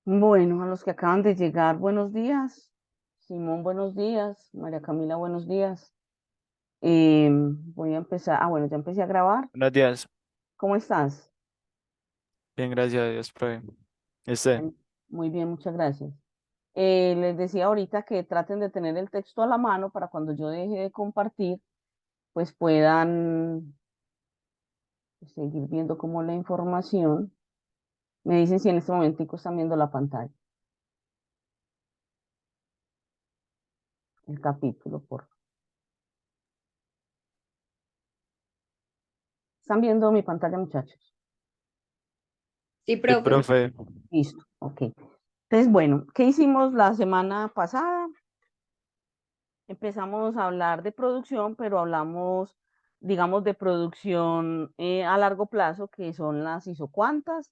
Bueno, a los que acaban de llegar, buenos días. Simón, buenos días. María Camila, buenos días. Voy a empezar. Bueno, ya empecé a grabar. Buenos días. ¿Cómo estás? Bien, gracias a Dios, profe. Este, Bien, muy bien, muchas gracias. Les decía ahorita que traten de tener el texto a la mano para cuando yo deje de compartir, pues puedan seguir viendo como la información. Me dicen si en este momentico están viendo la pantalla, el capítulo, por favor. ¿Están viendo mi pantalla, muchachos? Sí, sí, profe. profe. Listo, ok. Entonces, bueno, ¿qué hicimos la semana pasada? Empezamos a hablar de producción, pero hablamos, digamos, de producción a largo plazo, que son las isocuantas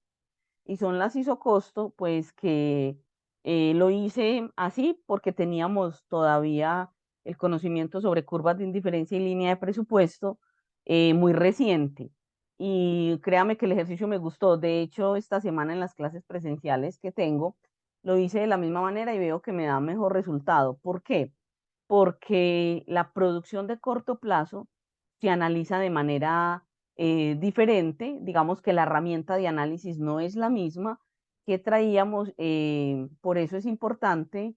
y son las isocosto, pues que lo hice así porque teníamos todavía el conocimiento sobre curvas de indiferencia y línea de presupuesto muy reciente. Y créame que el ejercicio me gustó. De hecho, esta semana en las clases presenciales que tengo, lo hice de la misma manera y veo que me da mejor resultado. ¿Por qué? Porque la producción de corto plazo se analiza de manera diferente. Digamos que la herramienta de análisis no es la misma que traíamos, por eso es importante,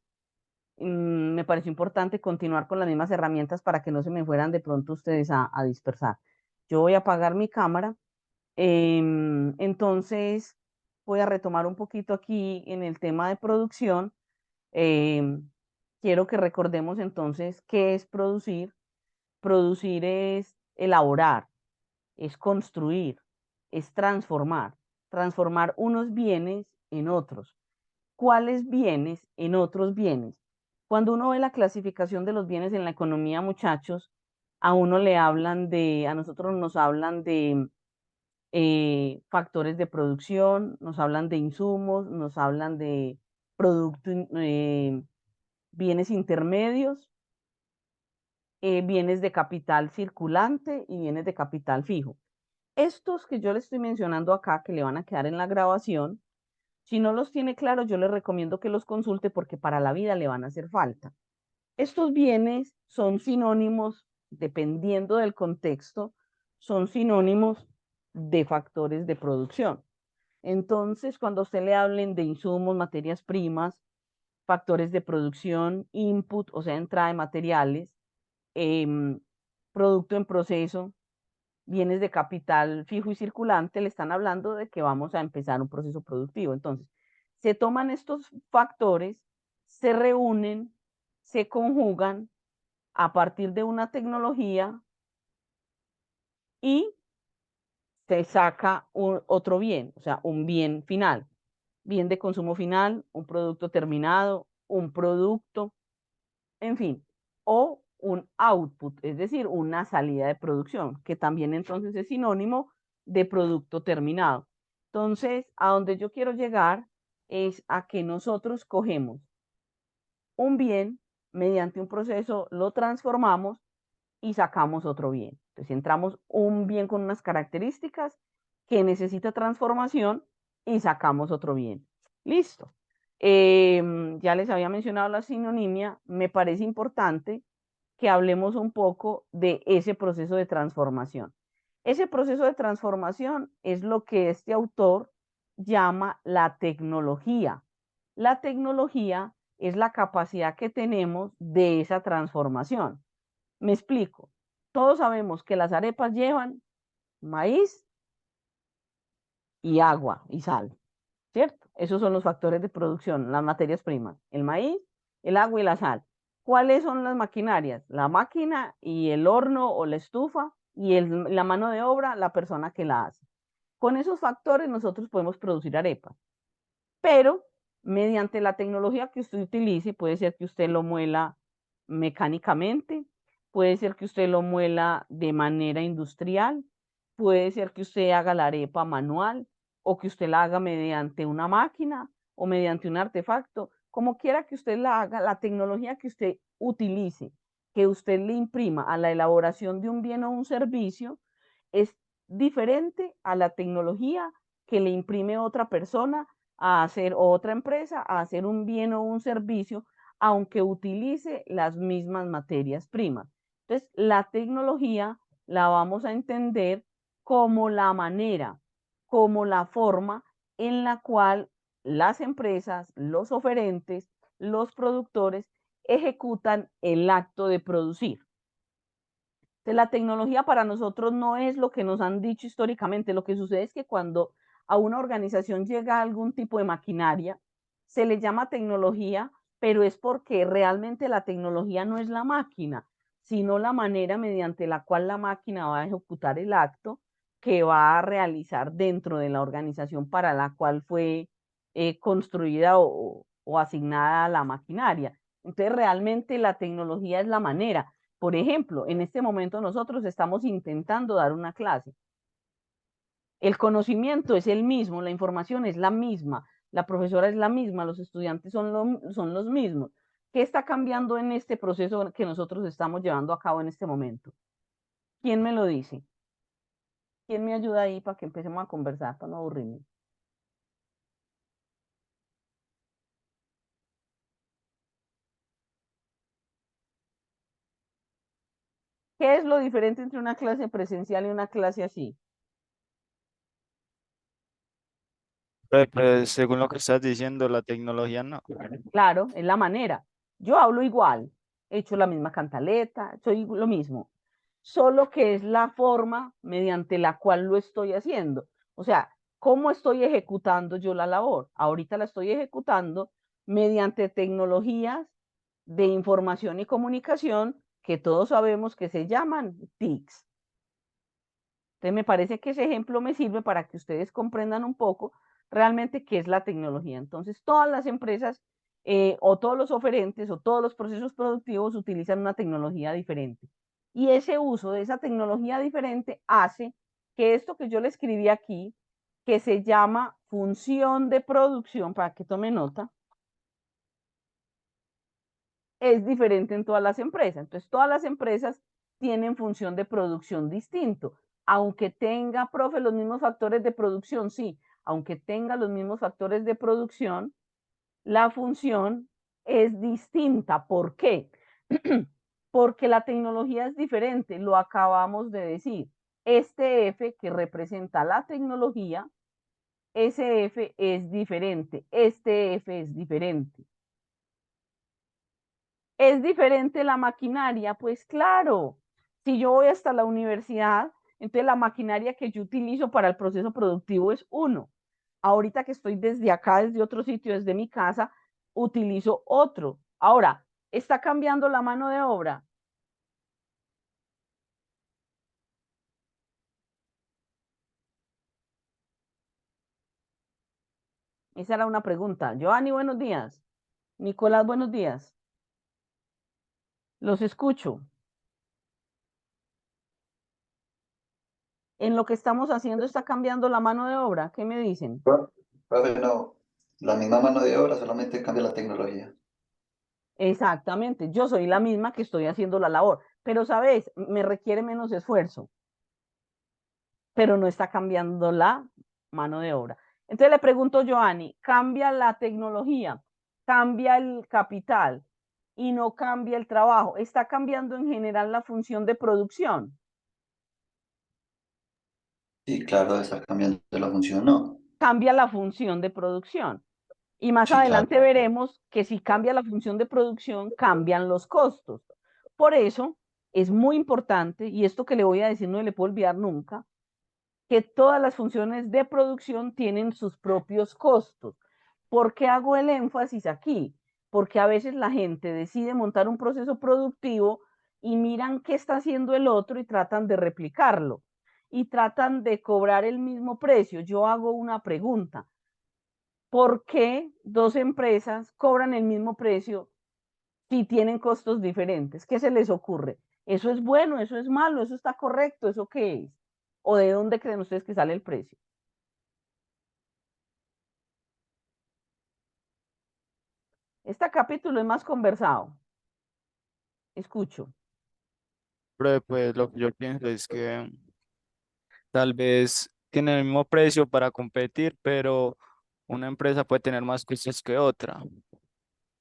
me pareció importante continuar con las mismas herramientas para que no se me fueran de pronto ustedes a dispersar. Yo voy a apagar mi cámara, entonces voy a retomar un poquito aquí en el tema de producción. em, Quiero que recordemos entonces qué es producir. Producir es elaborar, es construir, es transformar, transformar unos bienes en otros. ¿Cuáles bienes en otros bienes? Cuando uno ve la clasificación de los bienes en la economía, muchachos, a uno le hablan de, a nosotros nos hablan de factores de producción, nos hablan de insumos, nos hablan de producto, bienes intermedios, bienes de capital circulante y bienes de capital fijo. Estos que yo le estoy mencionando acá, que le van a quedar en la grabación, si no los tiene claros, yo le recomiendo que los consulte porque para la vida le van a hacer falta. Estos bienes son sinónimos, dependiendo del contexto, son sinónimos de factores de producción. Entonces, cuando a usted le hablen de insumos, materias primas, factores de producción, input, o sea, entrada de materiales, em, producto en proceso, bienes de capital fijo y circulante, le están hablando de que vamos a empezar un proceso productivo. Entonces, se toman estos factores, se reúnen, se conjugan a partir de una tecnología y se saca otro bien, o sea, un bien final, bien de consumo final, un producto terminado, un producto, en fin, o un output, es decir, una salida de producción, que también entonces es sinónimo de producto terminado. Entonces, a donde yo quiero llegar es a que nosotros cogemos un bien, mediante un proceso lo transformamos y sacamos otro bien. Entonces, entramos un bien con unas características que necesita transformación y sacamos otro bien. Listo. Ya les había mencionado la sinonimia. Me parece importante que hablemos un poco de ese proceso de transformación. Ese proceso de transformación es lo que este autor llama la tecnología. La tecnología es la capacidad que tenemos de esa transformación. Me explico. Todos sabemos que las arepas llevan maíz y agua y sal, ¿cierto? Esos son los factores de producción, las materias primas, el maíz, el agua y la sal. ¿Cuáles son las maquinarias? La máquina y el horno o la estufa y la mano de obra, la persona que la hace. Con esos factores nosotros podemos producir arepas, pero mediante la tecnología que usted utilice, puede ser que usted lo muela mecánicamente, puede ser que usted lo muela de manera industrial, puede ser que usted haga la arepa manual o que usted la haga mediante una máquina o mediante un artefacto, como quiera que usted la haga, la tecnología que usted utilice, que usted le imprima a la elaboración de un bien o un servicio, es diferente a la tecnología que le imprime otra persona a hacer, o otra empresa a hacer un bien o un servicio, aunque utilice las mismas materias primas. Entonces, la tecnología la vamos a entender como la manera, como la forma en la cual las empresas, los oferentes, los productores ejecutan el acto de producir. Entonces, la tecnología para nosotros no es lo que nos han dicho históricamente. Lo que sucede es que cuando a una organización llega algún tipo de maquinaria, se le llama tecnología, pero es porque realmente la tecnología no es la máquina, sino la manera mediante la cual la máquina va a ejecutar el acto que va a realizar dentro de la organización para la cual fue construida o asignada la maquinaria. Entonces, realmente la tecnología es la manera. Por ejemplo, en este momento nosotros estamos intentando dar una clase. El conocimiento es el mismo, la información es la misma, la profesora es la misma, los estudiantes son los mismos. ¿Qué está cambiando en este proceso que nosotros estamos llevando a cabo en este momento? ¿Quién me lo dice? ¿Quién me ayuda ahí para que empecemos a conversar, para no aburrirme? ¿Qué es lo diferente entre una clase presencial y una clase así? Pues, según lo que estás diciendo, la tecnología no. Claro, es la manera. Yo hablo igual, he hecho la misma cantaleta, soy lo mismo, solo que es la forma mediante la cual lo estoy haciendo. O sea, ¿cómo estoy ejecutando yo la labor? Ahorita la estoy ejecutando mediante tecnologías de información y comunicación que todos sabemos que se llaman TICs. Entonces, me parece que ese ejemplo me sirve para que ustedes comprendan un poco realmente qué es la tecnología. Entonces, todas las empresas o todos los oferentes o todos los procesos productivos utilizan una tecnología diferente. Y ese uso de esa tecnología diferente hace que esto que yo le escribí aquí, que se llama función de producción, para que tome nota, es diferente en todas las empresas. Entonces, todas las empresas tienen función de producción distinto. Aunque tenga, profe, los mismos factores de producción, sí, aunque tenga los mismos factores de producción, la función es distinta. ¿Por qué? Porque la tecnología es diferente, lo acabamos de decir. Este F que representa la tecnología, ese F es diferente, este F es diferente. ¿Es diferente la maquinaria? Pues claro, si yo voy hasta la universidad, entonces la maquinaria que yo utilizo para el proceso productivo es uno. Ahorita que estoy desde acá, desde otro sitio, desde mi casa, utilizo otro. Ahora, ¿está cambiando la mano de obra? Esa era una pregunta. Joanny, buenos días. Nicolás, buenos días. Los escucho. En lo que estamos haciendo está cambiando la mano de obra. ¿Qué me dicen? Profe, no, la misma mano de obra, solamente cambia la tecnología. Exactamente. Yo soy la misma que estoy haciendo la labor, pero sabes, me requiere menos esfuerzo, pero no está cambiando la mano de obra. Entonces le pregunto a Joanny, ¿cambia la tecnología? ¿Cambia el capital? Y no cambia el trabajo. ¿Está cambiando en general la función de producción? Sí, claro, está cambiando la función, no. Cambia la función de producción. Y más Sí, claro. adelante veremos que si cambia la función de producción, cambian los costos. Por eso es muy importante, y esto que le voy a decir no le puedo olvidar nunca, que todas las funciones de producción tienen sus propios costos. ¿Por qué hago el énfasis aquí? Porque a veces la gente decide montar un proceso productivo y miran qué está haciendo el otro y tratan de replicarlo y tratan de cobrar el mismo precio. Yo hago una pregunta. ¿Por qué dos empresas cobran el mismo precio si tienen costos diferentes? ¿Qué se les ocurre? ¿Eso es bueno? ¿Eso es malo? ¿Eso está correcto? ¿Eso qué es? ¿O de dónde creen ustedes que sale el precio? Este capítulo es más conversado. Escucho. Pero pues lo que yo pienso es que tal vez tienen el mismo precio para competir, pero una empresa puede tener más costos que otra.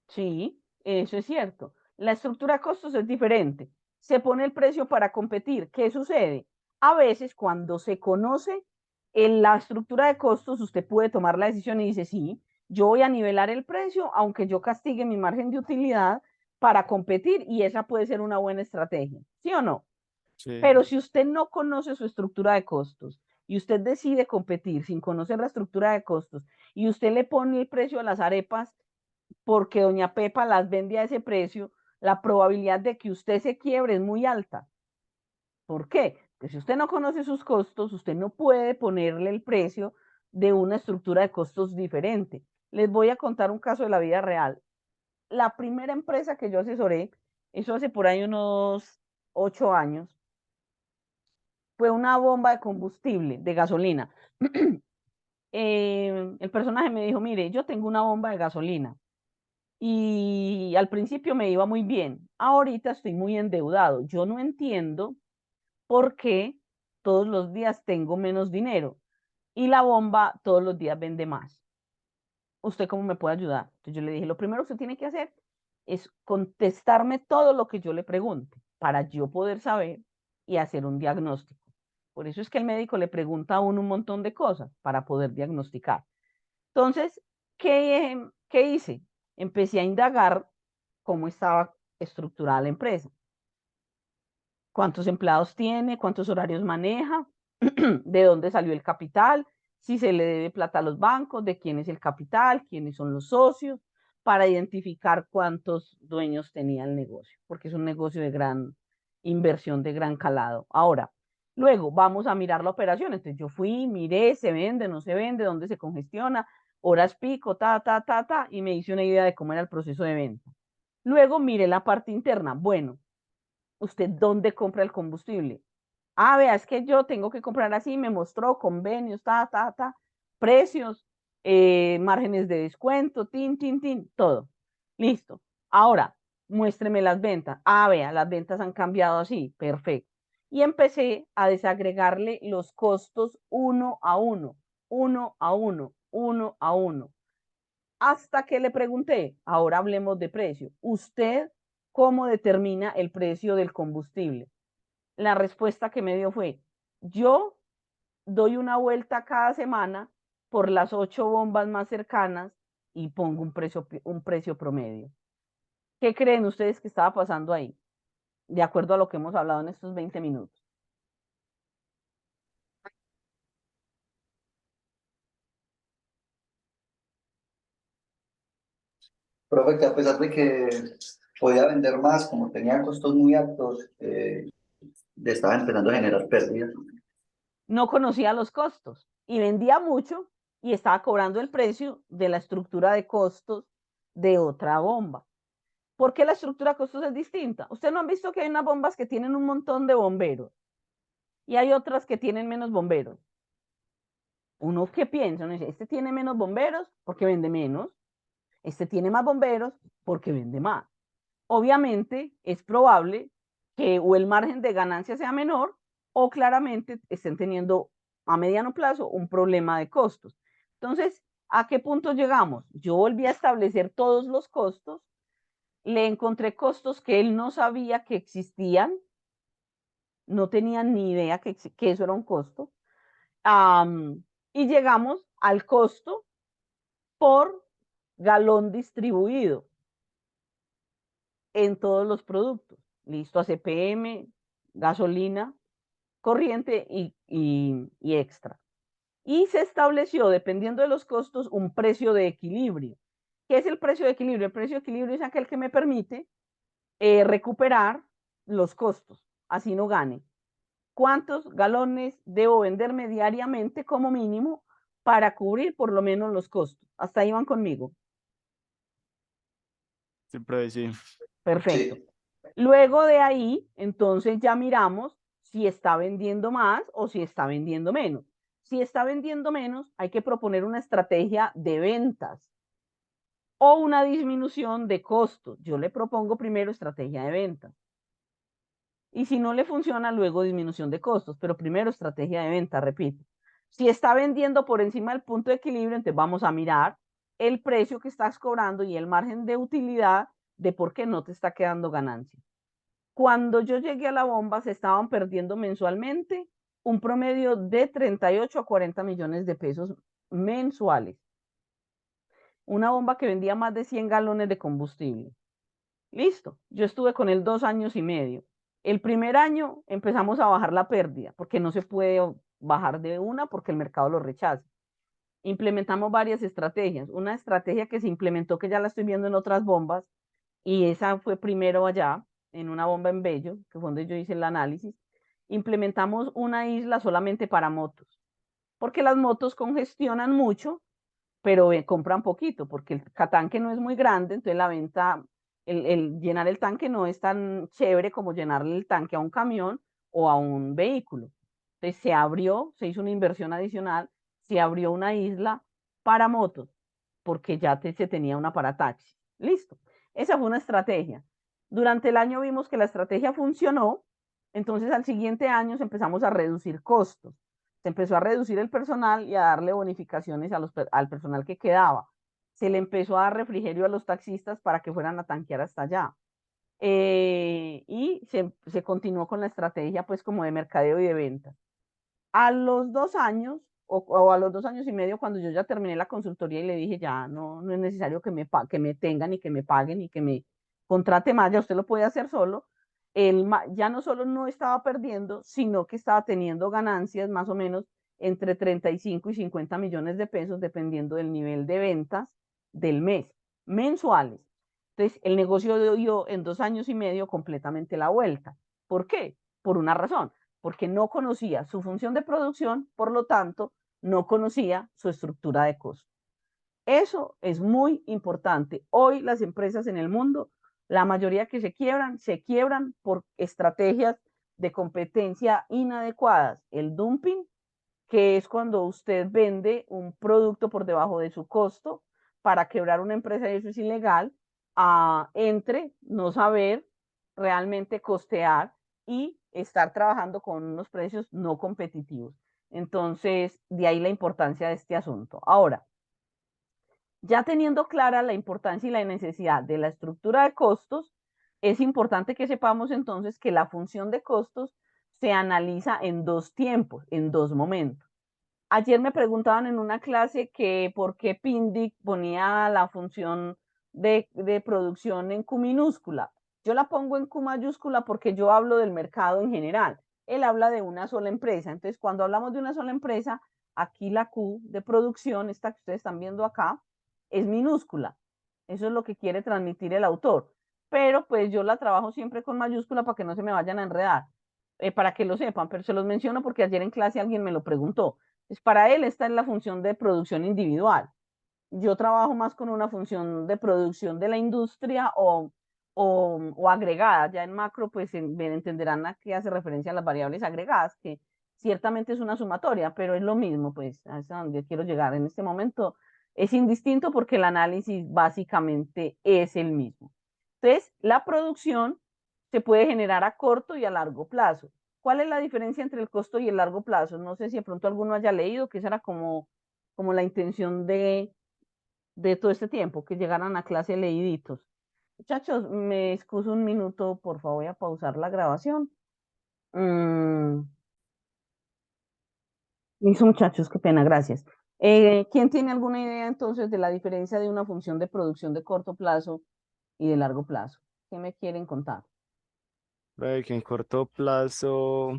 Sí, eso es cierto. La estructura de costos es diferente. Se pone el precio para competir. ¿Qué sucede? A veces cuando se conoce la estructura de costos, usted puede tomar la decisión y dice, sí, yo voy a nivelar el precio, aunque yo castigue mi margen de utilidad para competir, y esa puede ser una buena estrategia, ¿sí o no? Sí, Pero si usted no conoce su estructura de costos y usted decide competir sin conocer la estructura de costos y usted le pone el precio a las arepas porque doña Pepa las vende a ese precio, la probabilidad de que usted se quiebre es muy alta. ¿Por qué? Porque si usted no conoce sus costos, usted no puede ponerle el precio de una estructura de costos diferente. Les voy a contar un caso de la vida real. La primera empresa que yo asesoré, eso hace por ahí unos 8 años, fue una bomba de combustible, de gasolina. El personaje me dijo, mire, yo tengo una bomba de gasolina y al principio me iba muy bien, ahorita estoy muy endeudado, yo no entiendo por qué todos los días tengo menos dinero y la bomba todos los días vende más. ¿Usted cómo me puede ayudar? Entonces yo le dije, lo primero que usted tiene que hacer es contestarme todo lo que yo le pregunte para yo poder saber y hacer un diagnóstico. Por eso es que el médico le pregunta a uno un montón de cosas para poder diagnosticar. Entonces, ¿qué hice? Empecé a indagar cómo estaba estructurada la empresa. ¿Cuántos empleados tiene? ¿Cuántos horarios maneja? ¿De dónde salió el capital? Si se le debe plata a los bancos, de quién es el capital, quiénes son los socios, para identificar cuántos dueños tenía el negocio, porque es un negocio de gran inversión, de gran calado. Ahora, luego vamos a mirar la operación. Entonces yo fui, miré, se vende, no se vende, dónde se congestiona, horas pico, y me hice una idea de cómo era el proceso de venta. Luego miré la parte interna. Bueno, ¿usted dónde compra el combustible? Ah, vea, es que yo tengo que comprar así, me mostró convenios, precios, márgenes de descuento, todo. Listo. Ahora, muéstreme las ventas. Ah, vea, las ventas han cambiado así, perfecto. Y empecé a desagregarle los costos uno a uno, uno a uno, uno a uno. Hasta que le pregunté, ahora hablemos de precio. ¿Usted cómo determina el precio del combustible? La respuesta que me dio fue, yo doy una vuelta cada semana por las 8 bombas más cercanas y pongo un precio promedio. ¿Qué creen ustedes que estaba pasando ahí? De acuerdo a lo que hemos hablado en estos 20 minutos. Profe, que a pesar de que podía vender más, como tenía costos muy altos, le estaba empezando a generar pérdidas. No conocía los costos y vendía mucho y estaba cobrando el precio de la estructura de costos de otra bomba. ¿Por qué la estructura de costos es distinta? Ustedes no han visto que hay unas bombas que tienen un montón de bomberos y hay otras que tienen menos bomberos. Uno que piensa, uno dice, este tiene menos bomberos porque vende menos, este tiene más bomberos porque vende más. Obviamente es probable que o el margen de ganancia sea menor o claramente estén teniendo a mediano plazo un problema de costos. Entonces, ¿a qué punto llegamos? Yo volví a establecer todos los costos, le encontré costos que él no sabía que existían, no tenía ni idea que eso era un costo, y llegamos al costo por galón distribuido en todos los productos. Listo, a CPM, gasolina, corriente y extra. Y se estableció, dependiendo de los costos, un precio de equilibrio. ¿Qué es el precio de equilibrio? El precio de equilibrio es aquel que me permite recuperar los costos, así no gane. ¿Cuántos galones debo venderme diariamente como mínimo para cubrir por lo menos los costos? Hasta ahí van conmigo. siempre sí. Perfecto. Sí, Luego de ahí, entonces ya miramos si está vendiendo más o si está vendiendo menos. Si está vendiendo menos, hay que proponer una estrategia de ventas o una disminución de costos. Yo le propongo primero estrategia de ventas. Y si no le funciona, luego disminución de costos, pero primero estrategia de venta, repito. Si está vendiendo por encima del punto de equilibrio, entonces vamos a mirar el precio que estás cobrando y el margen de utilidad de por qué no te está quedando ganancia. Cuando yo llegué a la bomba, se estaban perdiendo mensualmente un promedio de 38 a 40 millones de pesos mensuales. Una bomba que vendía más de 100 galones de combustible. Listo, yo estuve con él 2 años y medio. El primer año empezamos a bajar la pérdida, porque no se puede bajar de una porque el mercado lo rechaza. Implementamos varias estrategias. Una estrategia que se implementó, que ya la estoy viendo en otras bombas, y esa fue primero allá, en una bomba en Bello, que fue donde yo hice el análisis. Implementamos una isla solamente para motos, porque las motos congestionan mucho, pero compran poquito, porque el tanque no es muy grande, entonces la venta, el llenar el tanque no es tan chévere como llenarle el tanque a un camión o a un vehículo. Entonces se abrió, se hizo una inversión adicional, se abrió una isla para motos, porque ya se tenía una para taxi. Listo. Esa fue una estrategia. Durante el año vimos que la estrategia funcionó, entonces al siguiente año empezamos a reducir costos. Se empezó a reducir el personal y a darle bonificaciones al personal que quedaba. Se le empezó a dar refrigerio a los taxistas para que fueran a tanquear hasta allá. Y se continuó con la estrategia pues como de mercadeo y de venta. A los 2 años o a los 2 años y medio, cuando yo ya terminé la consultoría y le dije, ya no es necesario que me tengan y que me paguen y que me contrate más, ya usted lo puede hacer solo, él ya no solo no estaba perdiendo, sino que estaba teniendo ganancias más o menos entre 35 y 50 millones de pesos, dependiendo del nivel de ventas del mes, mensuales. Entonces, el negocio dio en 2 años y medio completamente la vuelta. ¿Por qué? Por una razón, porque no conocía su función de producción, por lo tanto, no conocía su estructura de costo. Eso es muy importante. Hoy las empresas en el mundo, la mayoría que se quiebran por estrategias de competencia inadecuadas. El dumping, que es cuando usted vende un producto por debajo de su costo para quebrar una empresa, y eso es ilegal, entre no saber realmente costear y estar trabajando con unos precios no competitivos. Entonces, de ahí la importancia de este asunto. Ahora, ya teniendo clara la importancia y la necesidad de la estructura de costos, es importante que sepamos entonces que la función de costos se analiza en 2 tiempos, en 2 momentos. Ayer me preguntaban en una clase que por qué Pindic ponía la función de producción en Q minúscula. Yo la pongo en Q mayúscula porque yo hablo del mercado en general. Él habla de una sola empresa. Entonces, cuando hablamos de una sola empresa, aquí la Q de producción, esta que ustedes están viendo acá, es minúscula. Eso es lo que quiere transmitir el autor. Pero pues yo la trabajo siempre con mayúscula para que no se me vayan a enredar. Para que lo sepan, pero se los menciono porque ayer en clase alguien me lo preguntó. Pues para él esta es la función de producción individual. Yo trabajo más con una función de producción de la industria o agregada. Ya en macro, pues entenderán a qué hace referencia a las variables agregadas, que ciertamente es una sumatoria, pero es lo mismo, pues, a eso donde quiero llegar. En este momento es indistinto porque el análisis básicamente es el mismo. Entonces, la producción se puede generar a corto y a largo plazo. ¿Cuál es la diferencia entre el costo y el largo plazo? No sé si de pronto alguno haya leído, que esa era como la intención de todo este tiempo, que llegaran a clase leíditos. Muchachos, me excuso un minuto, por favor, voy a pausar la grabación. Listo, muchachos, qué pena, gracias. ¿Quién tiene alguna idea entonces de la diferencia de una función de producción de corto plazo y de largo plazo? ¿Qué me quieren contar? Que en corto plazo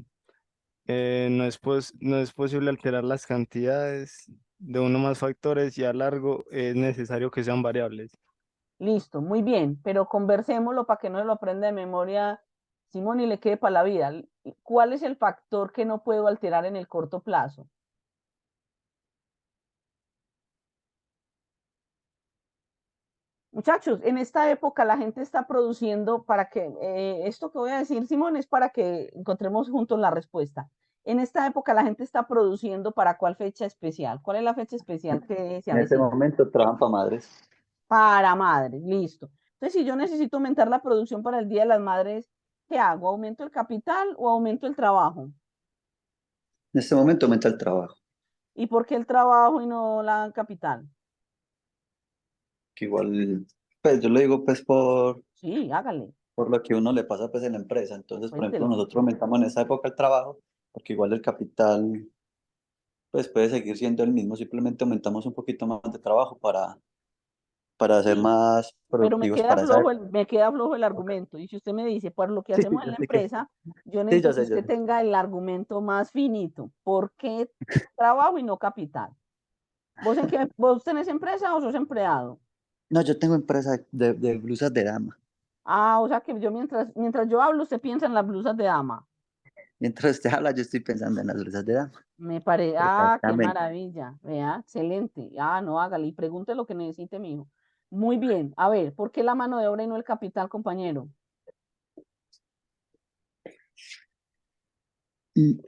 no es posible alterar las cantidades de uno más factores y a largo es necesario que sean variables. Listo, muy bien, pero conversémoslo para que no se lo aprenda de memoria Simón y le quede para la vida. ¿Cuál es el factor que no puedo alterar en el corto plazo? Muchachos, en esta época la gente está produciendo para que, esto que voy a decir, Simón, es para que encontremos juntos la respuesta. En esta época la gente está produciendo para cuál fecha especial. ¿Cuál es la fecha especial que se En este avecina? momento trabajan para madres. Para madres, listo. Entonces, si yo necesito aumentar la producción para el Día de las Madres, ¿qué hago? ¿Aumento el capital o aumento el trabajo? En este momento aumenta el trabajo. ¿Y por qué el trabajo y no la capital? Que igual, pues yo lo digo pues Sí, hágale, por lo que uno le pasa pues en la empresa. Entonces, por ejemplo, cuéntelo. nosotros aumentamos en esa época el trabajo, porque igual el capital pues puede seguir siendo el mismo, simplemente aumentamos un poquito más de trabajo para ser Sí, más pero productivos para esa época. me queda flojo el argumento. Y si usted me dice, por lo que Sí, sí, hacemos en yo la sé que, empresa, yo sí, necesito que yo usted sé. tenga el argumento más finito. ¿Por qué trabajo y no capital? ¿Vos tenés empresa o sos empleado? No, yo tengo empresa de blusas de dama. Ah, o sea que yo mientras yo hablo, usted piensa en las blusas de dama. Mientras usted habla, yo estoy pensando en las blusas de dama. Me parece, qué Exactamente. maravilla, vea, excelente. No, hágale y pregunte lo que necesite, mijo. Muy bien, a ver, ¿por qué la mano de obra y no el capital, compañero? Mm,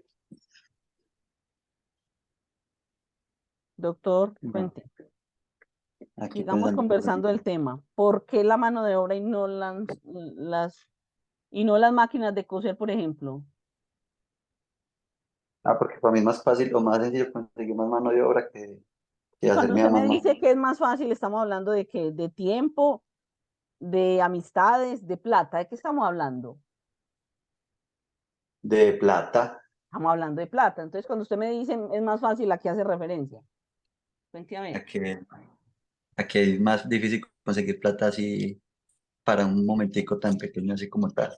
Doctor, no, cuente. aquí Sigamos pensando. conversando del tema. ¿Por qué la mano de obra y no las máquinas de coser, por ejemplo? Porque para mí es más fácil o más sencillo conseguir más mano de obra que Y cuando hacerme usted a más me mano. dice que es más fácil, estamos hablando de qué, de tiempo, de amistades, de plata, ¿de qué estamos hablando? De plata, Estamos hablando de plata. Entonces, cuando usted me dice es más fácil, ¿a qué hace referencia? Cuente a a ver. que, a que es más difícil conseguir plata así para un momentico tan pequeño así como tal.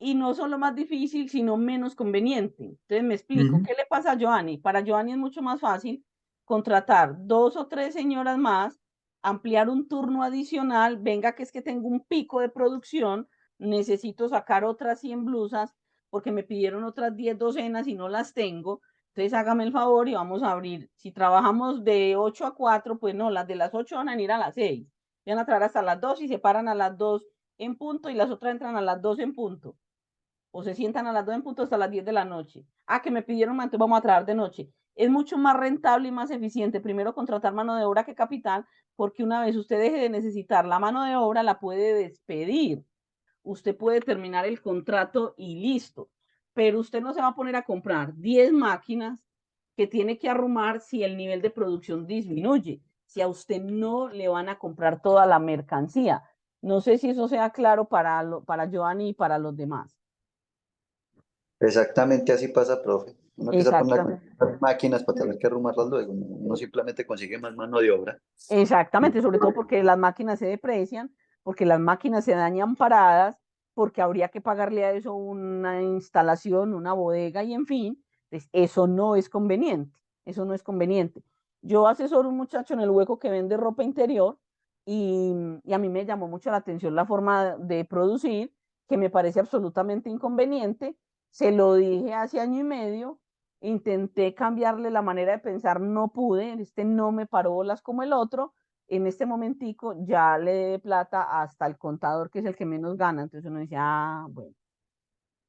Y no solo más difícil, sino menos conveniente. Entonces me explico, Ujú. ¿qué le pasa a Joanny? Para Joanny es mucho más fácil contratar 2 o 3 señoras más, ampliar un turno adicional, venga que es que tengo un pico de producción, necesito sacar otras 100 blusas porque me pidieron otras 10 docenas y no las tengo. Entonces hágame el favor y vamos a abrir. Si trabajamos de 8 a 4, pues no, las de las 8 van a ir a las 6. Van a traer hasta las 2 y se paran a las 2 en punto y las otras entran a las 2 en punto o se sientan a las 2 en punto hasta las 10 de la noche. Que me pidieron, entonces vamos a trabajar de noche. Es mucho más rentable y más eficiente primero contratar mano de obra que capital, porque una vez usted deje de necesitar la mano de obra, la puede despedir. Usted puede terminar el contrato y listo. Pero usted no se va a poner a comprar 10 máquinas que tiene que arrumar si el nivel de producción disminuye, si a usted no le van a comprar toda la mercancía. No sé si eso sea claro para Giovanni y para los demás. Exactamente así pasa, profe. Uno empieza a poner Exactamente. máquinas para tener que arrumarlas luego. Uno simplemente consigue más mano de obra. Exactamente, sobre todo porque las máquinas se deprecian, porque las máquinas se dañan paradas, porque habría que pagarle a eso una instalación, una bodega y en fin, pues eso no es conveniente, eso no es conveniente. Yo asesoro a un muchacho en el Hueco que vende ropa interior y a mí me llamó mucho la atención la forma de producir, que me parece absolutamente inconveniente. Se lo dije hace año y medio, intenté cambiarle la manera de pensar, no pude, no me paró bolas como el otro, en este momentico ya le dé plata hasta el contador, que es el que menos gana, entonces uno dice, bueno,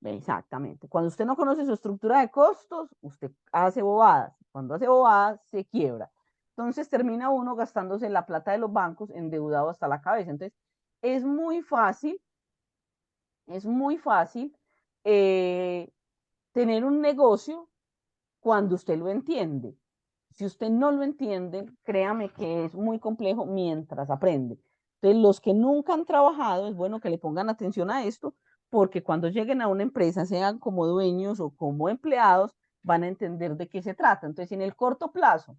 exactamente. Cuando usted no conoce su estructura de costos, usted hace bobadas, cuando hace bobadas se quiebra. Entonces termina uno gastándose la plata de los bancos endeudado hasta la cabeza. Entonces es muy fácil, es muy fácil eh, tener un negocio cuando usted lo entiende. Si usted no lo entiende, créame que es muy complejo mientras aprende. Entonces, los que nunca han trabajado, es bueno que le pongan atención a esto, porque cuando lleguen a una empresa, sean como dueños o como empleados, van a entender de qué se trata. Entonces, en el corto plazo,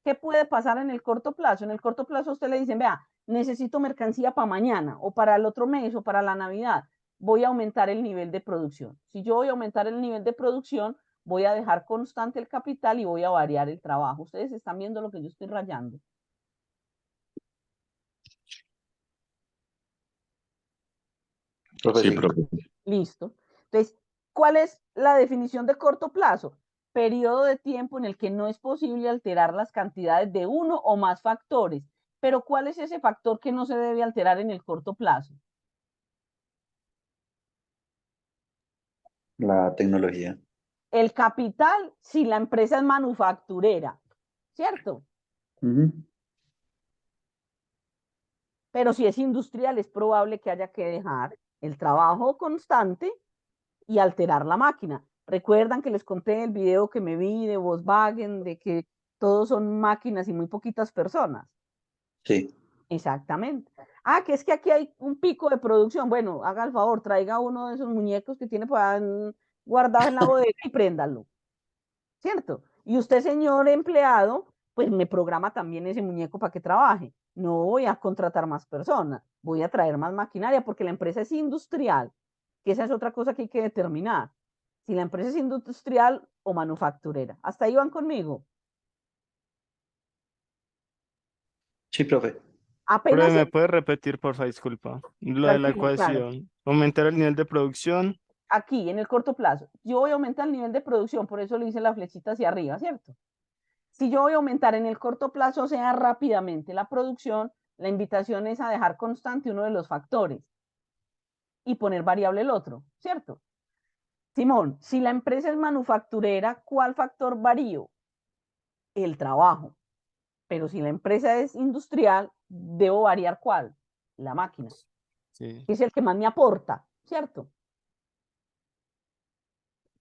¿qué puede pasar en el corto plazo? En el corto plazo usted le dicen, vea, necesito mercancía para mañana o para el otro mes o para la Navidad. Voy a aumentar el nivel de producción. Si yo voy a aumentar el nivel de producción, voy a dejar constante el capital y voy a variar el trabajo. Ustedes están viendo lo que yo estoy rayando. Profe, Sí, sí. profe. Listo. Entonces, ¿cuál es la definición de corto plazo? Periodo de tiempo en el que no es posible alterar las cantidades de uno o más factores. Pero ¿cuál es ese factor que no se debe alterar en el corto plazo? La tecnología. El capital si la empresa es manufacturera, ¿cierto? Ujú. Pero si es industrial es probable que haya que dejar el trabajo constante y alterar la máquina. Recuerdan que les conté el video que me vi de Volkswagen, de que todos son máquinas y muy poquitas personas. Sí. Exactamente. Ah, que es que aquí hay un pico de producción. Bueno, haga el favor, traiga uno de esos muñecos que tiene por ahí guardados en la bodega y préndalo, ¿cierto? Y usted, señor empleado, pues me programa también ese muñeco para que trabaje. No voy a contratar más personas, voy a traer más maquinaria porque la empresa es industrial, que esa es otra cosa que hay que determinar. Si la empresa es industrial o manufacturera. ¿Hasta ahí van conmigo? Sí, profe. Apenas, Pero ¿me puedes repetir, porfa? Disculpa. Lo de la tranquilo, claro. ecuación. Aumentar el nivel de producción. Aquí, en el corto plazo, yo voy a aumentar el nivel de producción, por eso le hice la flechita hacia arriba, ¿cierto? Si yo voy a aumentar en el corto plazo, o sea, rápidamente la producción, la invitación es a dejar constante uno de los factores y poner variable el otro, ¿cierto? Simón, si la empresa es manufacturera, ¿cuál factor varío? El trabajo. Pero si la empresa es industrial, debo variar ¿cuál? La máquina, Sí. que es el que más me aporta, ¿cierto?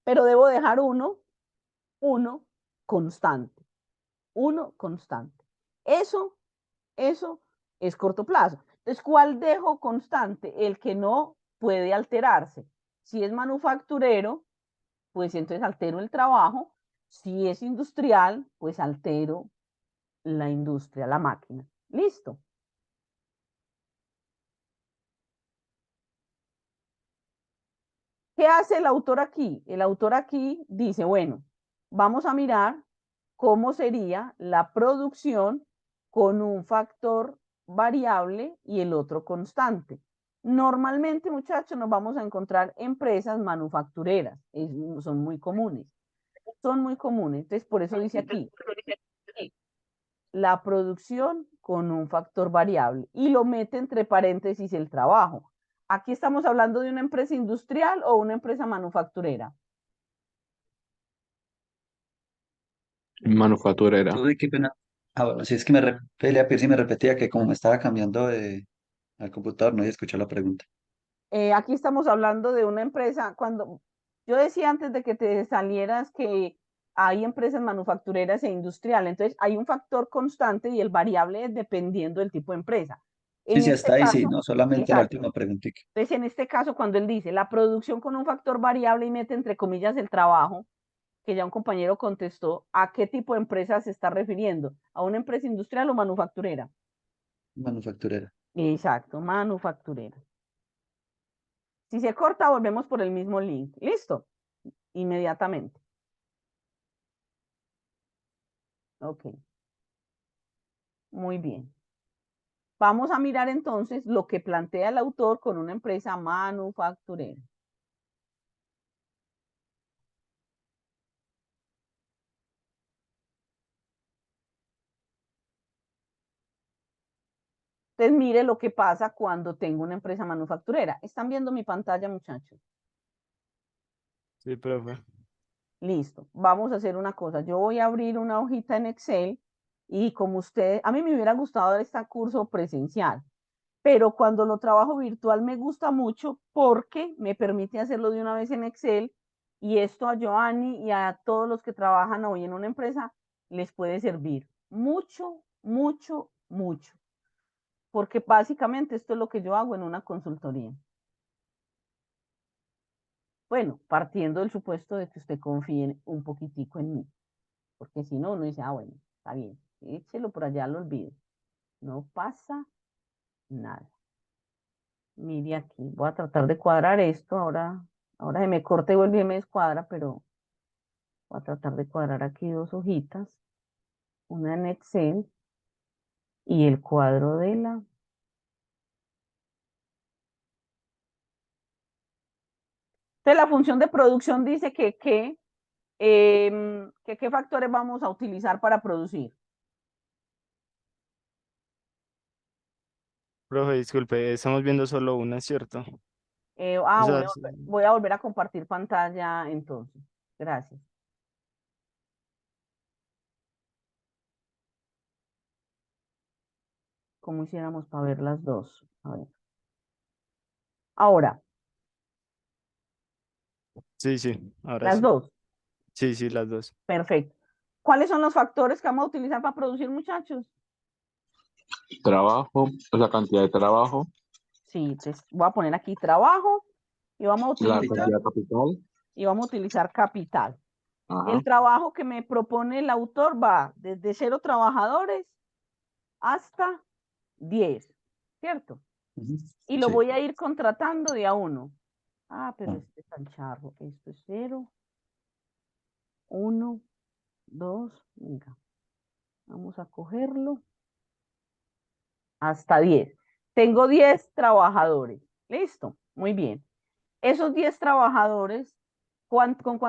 Pero debo dejar uno constante. Uno constante. Eso es corto plazo. Entonces, ¿cuál dejo constante? El que no puede alterarse. Si es manufacturero, pues entonces altero el trabajo. Si es industrial, pues altero la industria, la máquina. Listo. ¿Qué hace el autor aquí? El autor aquí dice, bueno, vamos a mirar cómo sería la producción con un factor variable y el otro constante. Normalmente, muchachos, nos vamos a encontrar empresas manufactureras, son muy comunes, son muy comunes. Entonces, por eso dice aquí, la producción con un factor variable y lo mete entre paréntesis el trabajo. Aquí estamos hablando de una empresa industrial o una empresa manufacturera. Manufacturera. Uy, qué pena. Ah, bueno, sí, es que Elia Pierce me repetía que como me estaba cambiando al computador, no había escuchado la pregunta. Aquí estamos hablando de una empresa, cuando yo decía antes de que te salieras que hay empresas manufactureras e industriales, entonces hay un factor constante y el variable es dependiendo del tipo de empresa. Sí, En sí, este hasta ahí sí, caso, no solamente la exacto. última preguntita. Entonces, en este caso, cuando él dice la producción con un factor variable y mete entre comillas el trabajo, que ya un compañero contestó, ¿a qué tipo de empresa se está refiriendo? ¿A una empresa industrial o manufacturera? Manufacturera. Exacto, manufacturera. Si se corta, volvemos por el mismo link. ¿Listo? Inmediatamente. Ok, muy bien. Vamos a mirar entonces lo que plantea el autor con una empresa manufacturera. Entonces, mire lo que pasa cuando tengo una empresa manufacturera. ¿Están viendo mi pantalla, muchachos? Sí, profe. Listo. Vamos a hacer una cosa. Yo voy a abrir una hojita en Excel y como usted, a mí me hubiera gustado dar este curso presencial, pero cuando lo trabajo virtual me gusta mucho porque me permite hacerlo de una vez en Excel y esto a Joanny y a todos los que trabajan hoy en una empresa les puede servir mucho, mucho, mucho, porque básicamente esto es lo que yo hago en una consultoría. Bueno, partiendo del supuesto de que usted confíe un poquitico en mí, porque si no, uno dice, ah, bueno, está bien, échelo por allá, lo olvido. No pasa nada. Mire aquí, voy a tratar de cuadrar esto. Ahora se me corta y vuelve y me descuadra, pero voy a tratar de cuadrar aquí dos hojitas, una en Excel y el cuadro de la... Entonces, la función de producción dice que qué factores vamos a utilizar para producir. Profe, disculpe, estamos viendo solo una, ¿cierto? O sea, Bueno, voy a volver a compartir pantalla entonces. Gracias. ¿Cómo hiciéramos para ver las dos? A ver. Ahora, sí, sí, ahora las sí. dos. Sí, sí, las dos. Perfecto. ¿Cuáles son los factores que vamos a utilizar para producir, muchachos? Trabajo, la cantidad de trabajo, Sí, entonces voy a poner aquí trabajo y vamos a la utilizar, cantidad de capital. capital. Ajá. El trabajo que me propone el autor va desde 0 trabajadores hasta 10, ¿cierto? Ujú. Y lo Sí. voy a ir contratando de a uno. Ah, pero este es tan charro. Esto es 0, 1, 2, venga. Vamos a cogerlo hasta 10. Tengo 10 trabajadores. Listo, muy bien. Esos 10 trabajadores, ¿con cuánto